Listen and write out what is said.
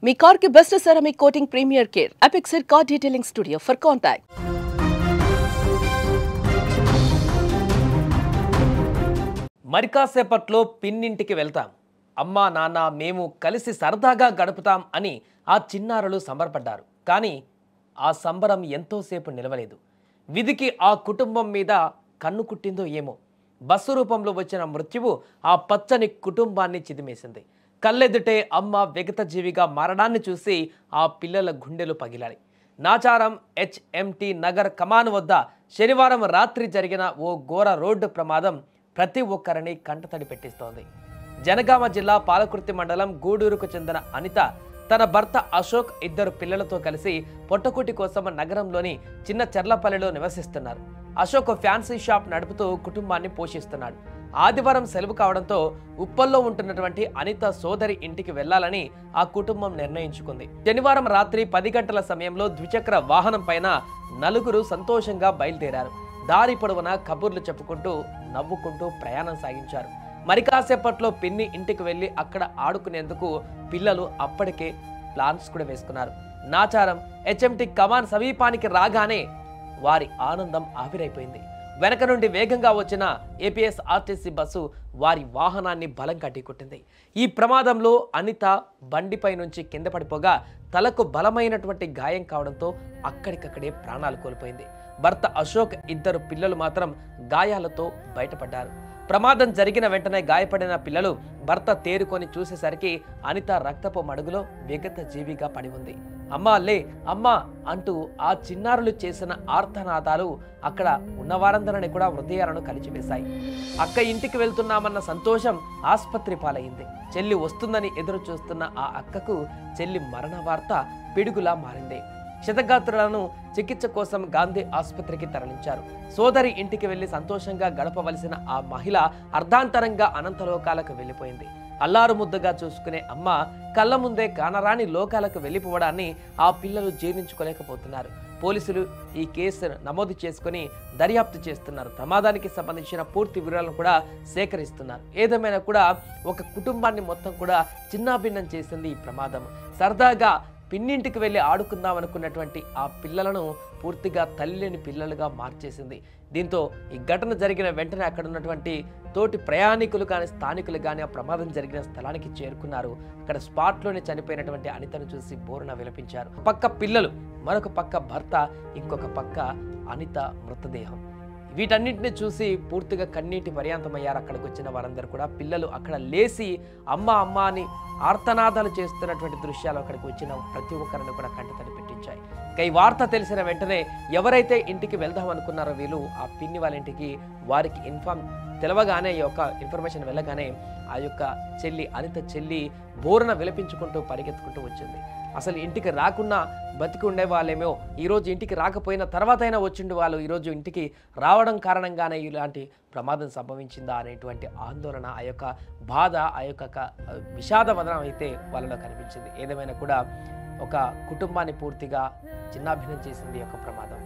మీ car కి best ceramic coating premier care Apexer car detailing studio for contact. మరికాసేపట్లో పిన్నింటికి వెళ్తాం, అమ్మా నాన్న మేము కలిసి సరదాగా గడుపుతాం అని ఆ చిన్నారులు సంబరపడ్డారు. కానీ ఆ సంబరం ఎంతోసేపు నిలవలేదు. విధికి ఆ కుటుంబం మీద కన్ను కుట్టిందో ఏమో. బస్సు రూపంలో వచ్చిన మృత్యువు ఆ పచ్చని కుటుంబాన్ని చిదిమేసింది. కళ్ళెదుటే అమ్మ విగతజీవిగా మారడాన్ని చూసి ఆ పిల్లల గుండెలు పగిలాయి. నాచారం HMT నగర్ కమాన్ వద్ద శనివారం రాత్రి జరిగిన ఓ ఘోర రోడ్డు ప్రమాదం ప్రతి ఒక్కరిని కంటతడి పెట్టిస్తోంది. జనగామ జిల్లా పాలకుర్తి మండలం గూడూరుకు చెందిన అనిత తన భర్త అశోక్ ఇద్దరు పిల్లలతో కలిసి పొట్టకూటి కోసం నగరంలోని చిన్న చెర్లపల్లిలో నివసిస్తున్నారు. అశోక్ ఫ్యాన్సీ షాప్ నడుపుతూ కుటుంబాన్ని పోషిస్తున్నాడు. ఆదివారం సెలవు కావడంతో ఉప్పల్లో ఉంటున్నటువంటి అనిత సోదరి ఇంటికి వెళ్లాలని ఆ కుటుంబం నిర్ణయించుకుంది. శనివారం రాత్రి 10 గంటల సమయంలో ద్విచక్ర వాహనం పైన నలుగురు సంతోషంగా బయలుదేరారు. దారి పొడవునా కబుర్లు చెప్పుకుంటూ నవ్వుకుంటూ ప్రయాణం సాగించారు. మరి కాసేపట్లో పిన్ని ఇంటికి వెళ్లి అక్కడ ఆడుకునేందుకు పిల్లలు అప్పటికే ప్లాన్స్ కూడా వేసుకున్నారు. నాచారం HMT కమాన్ సమీపానికి రాగానే వారి ఆనందం ఆవిరైపోయింది. వెనక నుండి వేగంగా వచ్చిన APSRTC బస్సు వారి వాహనాన్ని బలంగా ఢీకొట్టింది. ఈ ప్రమాదంలో అనిత బండిపై నుంచి కింద పడిపోగా తలకు బలమైనటువంటి గాయం కావడంతో అక్కడికక్కడే ప్రాణాలు కోల్పోయింది. భర్త అశోక్ ఇద్దరు పిల్లలు మాత్రం గాయాలతో బయటపడ్డారు. ప్రమాదం జరిగిన వెంటనే గాయపడిన పిల్లలు భర్త తేరుకొని చూసేసరికి అనిత రక్తపు మడుగులో విగత జీవిగా పడి ఉంది. అమ్మా లే అమ్మా అంటూ ఆ చిన్నారులు చేసిన ఆర్తనాదాలు అక్కడ ఉన్నవారందరినీ కూడా హృదయాలను కలిచివేశాయి. అక్క ఇంటికి వెళ్తున్నామన్న సంతోషం ఆస్పత్రి పాలైంది. చెల్లి వస్తుందని ఎదురు చూస్తున్న ఆ అక్కకు చెల్లి మరణ వార్త పిడుగులా మారింది. క్షతగాత్రులను చికిత్స కోసం గాంధీ ఆసుపత్రికి తరలించారు. సోదరి ఇంటికి వెళ్లి సంతోషంగా గడపవలసిన ఆ మహిళ అర్ధాంతరంగా అనంతలోకాలకు వెళ్లిపోయింది. అల్లారు ముద్దుగా చూసుకునే అమ్మ కళ్ళ ముందే కానరాని లోకాలకు వెళ్లిపోవడాన్ని ఆ పిల్లలు జీర్ణించుకోలేకపోతున్నారు. పోలీసులు ఈ కేసు నమోదు చేసుకుని దర్యాప్తు చేస్తున్నారు. ప్రమాదానికి సంబంధించిన పూర్తి వివరాలను కూడా సేకరిస్తున్నారు. ఏదేమైనా కూడా ఒక కుటుంబాన్ని మొత్తం కూడా చిన్నాభిన్నం చేసింది ఈ ప్రమాదం. సరదాగా పిన్నింటికి వెళ్ళి ఆడుకుందాం అనుకున్నటువంటి ఆ పిల్లలను పూర్తిగా తల్లిని పిల్లలుగా మార్చేసింది. దీంతో ఈ ఘటన జరిగిన వెంటనే అక్కడ ఉన్నటువంటి తోటి ప్రయాణికులు కానీ స్థానికులు కానీ ఆ ప్రమాదం జరిగిన స్థలానికి చేరుకున్నారు. అక్కడ స్పాట్లోనే చనిపోయినటువంటి అనితను చూసి బోరున విలపించారు. పక్క పిల్లలు, మరొక పక్క భర్త, ఇంకొక పక్క అనిత మృతదేహం. వీటన్నింటిని చూసి పూర్తిగా కన్నీటి పర్యాంతమయ్యారు అక్కడికి వచ్చిన వారందరూ కూడా. పిల్లలు అక్కడ లేచి అమ్మ అమ్మ అని ఆర్తనాదాలు చేస్తున్నటువంటి దృశ్యాలు అక్కడికి వచ్చిన ప్రతి ఒక్కరిని కూడా కంటతడి పెట్టించాయి. ఈ వార్త తెలిసిన వెంటనే ఎవరైతే ఇంటికి వెళ్దాం అనుకున్నారో వీళ్ళు ఆ పిన్ని వాళ్ళ ఇంటికి వారికి తెలవగానే ఈ యొక్క ఇన్ఫర్మేషన్ వెళ్ళగానే ఆ యొక్క చెల్లి అనిత చెల్లి బోరున విలపించుకుంటూ పరిగెత్తుకుంటూ వచ్చింది. అసలు ఇంటికి రాకుండా బతికి ఉండే వాళ్ళేమో ఈరోజు ఇంటికి రాకపోయిన తర్వాత అయినా వచ్చిండు వాళ్ళు ఈరోజు ఇంటికి రావడం కారణంగానే ఇలాంటి ప్రమాదం సంభవించిందా అనేటువంటి ఆందోళన, ఆ యొక్క బాధ, ఆ యొక్క విషాదవదనం అయితే వాళ్ళలో కనిపించింది. ఏదేమైనా కూడా ఒక కుటుంబాన్ని పూర్తిగా చిన్నాభిన్నం చేసింది ఈ యొక్క ప్రమాదం.